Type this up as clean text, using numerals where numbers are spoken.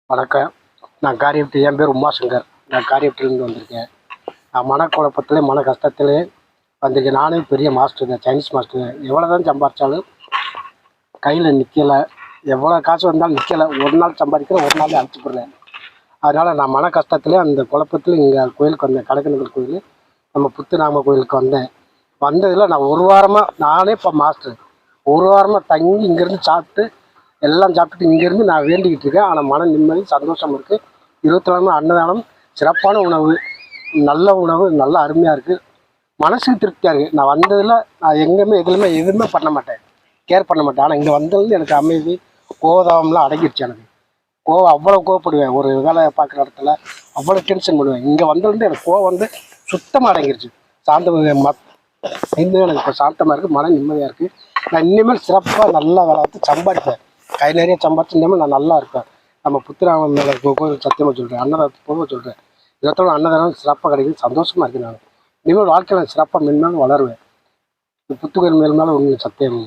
வணக்கம். நான் காரியப்பட்டி, என் பேர் உமாசங்கர். நான் காரியப்பட்டிலேருந்து வந்திருக்கேன். நான் மனக்குழப்பத்திலே மன கஷ்டத்திலே வந்திருக்கேன். நானே பெரிய மாஸ்டருங்க, சைனீஸ் மாஸ்டருங்க. எவ்வளோ தான் சம்பாதிச்சாலும் கையில் நிற்கலை. எவ்வளோ காசு வந்தாலும் நிற்கலை. ஒரு நாள் சம்பாதிக்கிறேன், ஒரு நாள் அழைச்சி போடுறேன். அதனால் நான் மன கஷ்டத்திலே அந்த குழப்பத்தில் இங்கே கோயிலுக்கு வந்தேன். கடக்கநல்லூர் கோயில், நம்ம புத்துநாம கோயிலுக்கு வந்தேன். வந்ததில் நான் ஒரு வாரமாக, நானே இப்போ மாஸ்டர், ஒரு வாரமாக தங்கி இங்கேருந்து சாப்பிட்டு எல்லாம் சாப்பிட்டுட்டு இங்கேருந்து நான் வேண்டிக்கிட்டு இருக்கேன். ஆனால் மன நிம்மதி, சந்தோஷம் இருக்குது. 24 மணி அன்னதானம், சிறப்பான உணவு, நல்ல உணவு, நல்ல அருமையாக இருக்குது. மனசுக்கு திருப்தியாக இருக்குது. நான் வந்ததில் நான் எதுவுமே பண்ண மாட்டேன், கேர் பண்ண மாட்டேன். ஆனால் இங்கே வந்ததுலேருந்து எனக்கு அமைதி, கோவதாபம்லாம் அடங்கிடுச்சு. எனக்கு அவ்வளோ கோவப்படுவேன். ஒரு வேலை பார்க்குற இடத்துல அவ்வளோ டென்ஷன் பண்ணுவேன். இங்கே வந்ததுலேருந்து எனக்கு கோவம் வந்து சுத்தமாக அடங்கிடுச்சு. இன்னும் எனக்கு இப்போ சாந்தமாக இருக்குது, மன நிம்மதியாக இருக்குது. நான் இனிமேல் சிறப்பாக நல்லா வேலை பார்த்து சம்பாதிப்பேன். கை நிறைய சம்பாதிச்சு இனிமேல் நான் நல்லா இருப்பேன். நம்ம புத்துராமன் மேலே கோவில் சத்தியமாக சொல்கிறேன், அன்னதானத்துக்கு போக சொல்கிறேன். இதோட அன்னதானம் சிறப்பாக கிடைக்குது, சந்தோஷமாக இருக்குது. நான் இனிமேல் வாழ்க்கையில் சிறப்பாக மென்மேலும் வளருவேன். புத்துக்கோயில் மேல் ஒன்று சத்தியம்.